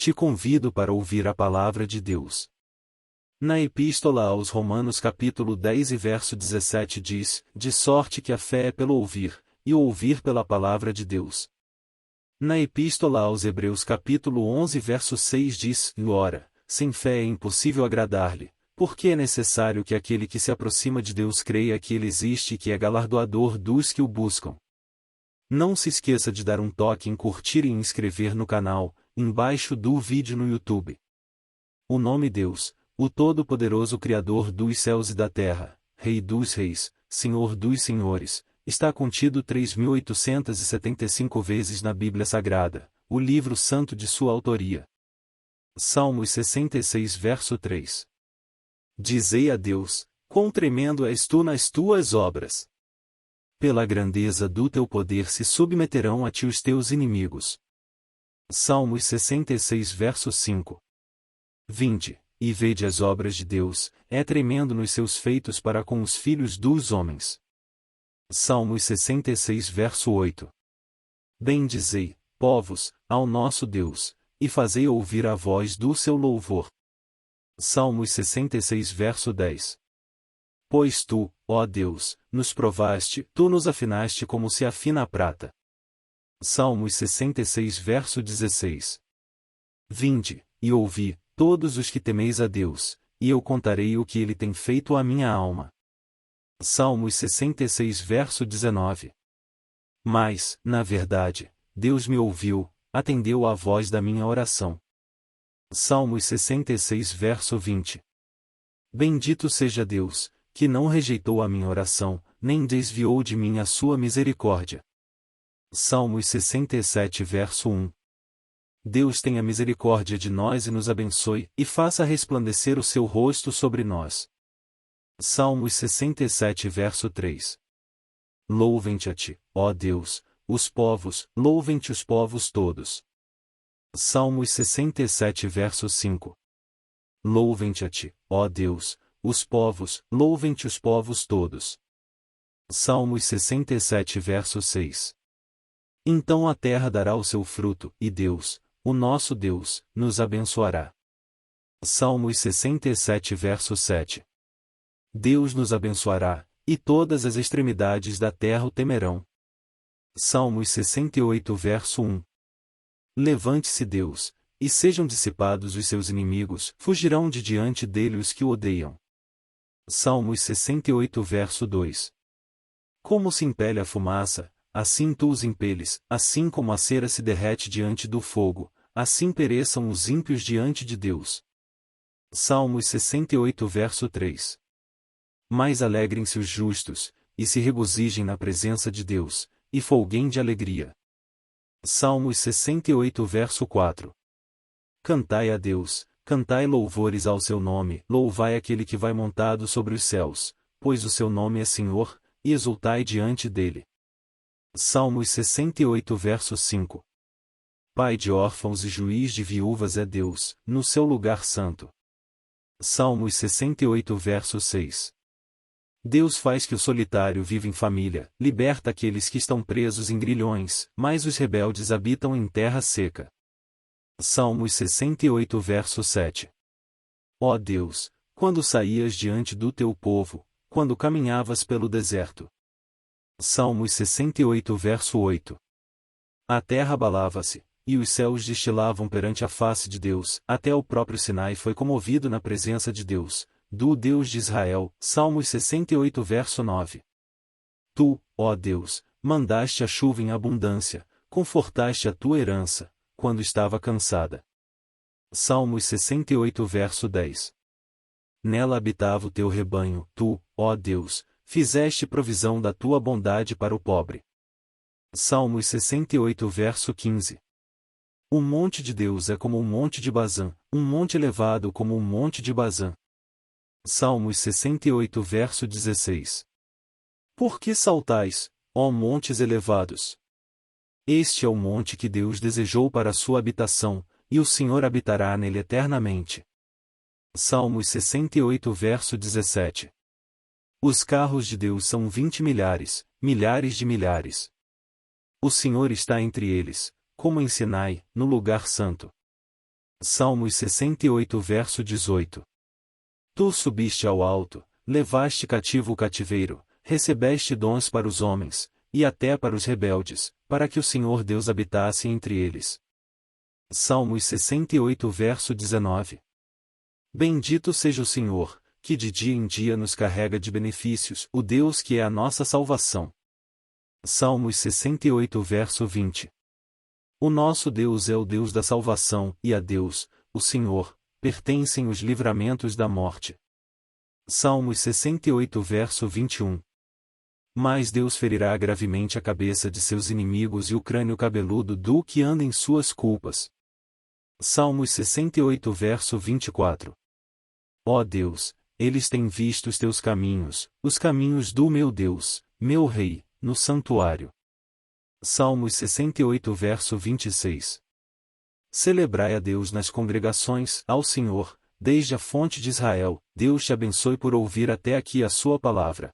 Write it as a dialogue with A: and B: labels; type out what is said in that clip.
A: te convido para ouvir a palavra de Deus. Na Epístola aos Romanos capítulo 10 e verso 17 diz, de sorte que a fé é pelo ouvir, e o ouvir pela palavra de Deus. Na Epístola aos Hebreus capítulo 11 verso 6 diz, ora, sem fé é impossível agradar-lhe, porque é necessário que aquele que se aproxima de Deus creia que Ele existe e que é galardoador dos que o buscam. Não se esqueça de dar um toque em curtir e inscrever no canal, embaixo do vídeo no YouTube. O nome Deus, o Todo-Poderoso Criador dos céus e da terra, Rei dos reis, Senhor dos senhores, está contido 3.875 vezes na Bíblia Sagrada, o livro santo de sua autoria. Salmos 66 verso 3. Dizei a Deus, quão tremendo és tu nas tuas obras! Pela grandeza do teu poder se submeterão a ti os teus inimigos. Salmos 66 verso 5. Vinde, e vede as obras de Deus, é tremendo nos seus feitos para com os filhos dos homens. Salmos 66 verso 8. Bendizei, povos, ao nosso Deus, e fazei ouvir a voz do seu louvor. Salmos 66 verso 10. Pois tu, ó Deus, nos provaste, tu nos afinaste como se afina a prata. Salmos 66 verso 16. Vinde, e ouvi, todos os que temeis a Deus, e eu contarei o que ele tem feito à minha alma. Salmos 66 verso 19. Mas, na verdade, Deus me ouviu, atendeu à voz da minha oração. Salmos 66 verso 20. Bendito seja Deus, que não rejeitou a minha oração, nem desviou de mim a sua misericórdia. Salmos 67 verso 1. Deus tenha misericórdia de nós e nos abençoe, e faça resplandecer o seu rosto sobre nós. Salmos 67 verso 3. Louvem-te a ti, ó Deus, os povos, louvem-te os povos todos. Salmos 67 verso 5. Louvem-te a ti, ó Deus, os povos, louvem-te os povos todos. Salmos 67 verso 6. Então a terra dará o seu fruto, e Deus, o nosso Deus, nos abençoará. Salmos 67 verso 7. Deus nos abençoará, e todas as extremidades da terra o temerão. Salmos 68 verso 1. Levante-se Deus, e sejam dissipados os seus inimigos, fugirão de diante dele os que o odeiam. Salmos 68 verso 2. Como se impele a fumaça, assim tu os impeles, assim como a cera se derrete diante do fogo, assim pereçam os ímpios diante de Deus. Salmos 68 verso 3. Mas alegrem-se os justos, e se regozijem na presença de Deus, e folguem de alegria. Salmos 68 verso 4. Cantai a Deus, cantai louvores ao seu nome, louvai aquele que vai montado sobre os céus, pois o seu nome é Senhor, e exultai diante dele. Salmos 68 verso 5. Pai de órfãos e juiz de viúvas é Deus, no seu lugar santo. Salmos 68 verso 6. Deus faz que o solitário viva em família, liberta aqueles que estão presos em grilhões, mas os rebeldes habitam em terra seca. Salmos 68 verso 7. Ó Deus, quando saías diante do teu povo, quando caminhavas pelo deserto. Salmos 68 verso 8. A terra abalava-se, e os céus destilavam perante a face de Deus, até o próprio Sinai foi comovido na presença de Deus, do Deus de Israel. Salmos 68 verso 9. Tu, ó Deus, mandaste a chuva em abundância, confortaste a tua herança, quando estava cansada. Salmos 68 verso 10. Nela habitava o teu rebanho, tu, ó Deus, fizeste provisão da tua bondade para o pobre. Salmos 68 verso 15. O monte de Deus é como um monte de Bazã, um monte elevado como um monte de Bazã. Salmos 68 verso 16. Por que saltais, ó montes elevados? Este é o monte que Deus desejou para a sua habitação, e o Senhor habitará nele eternamente. Salmos 68 verso 17. Os carros de Deus são 20 milhares, milhares de milhares. O Senhor está entre eles, como em Sinai, no lugar santo. Salmos 68 verso 18. Tu subiste ao alto, levaste cativo o cativeiro, recebeste dons para os homens, e até para os rebeldes, para que o Senhor Deus habitasse entre eles. Salmos 68 verso 19. Bendito seja o Senhor, que de dia em dia nos carrega de benefícios, o Deus que é a nossa salvação. Salmos 68 verso 20. O nosso Deus é o Deus da salvação, e a Deus, o Senhor, pertencem os livramentos da morte. Salmos 68 verso 21. Mas Deus ferirá gravemente a cabeça de seus inimigos e o crânio cabeludo do que anda em suas culpas. Salmos 68 verso 24. Ó Deus, eles têm visto os teus caminhos, os caminhos do meu Deus, meu Rei, no santuário. Salmos 68 verso 26. Celebrai a Deus nas congregações, ao Senhor, desde a fonte de Israel. Deus te abençoe por ouvir até aqui a sua palavra.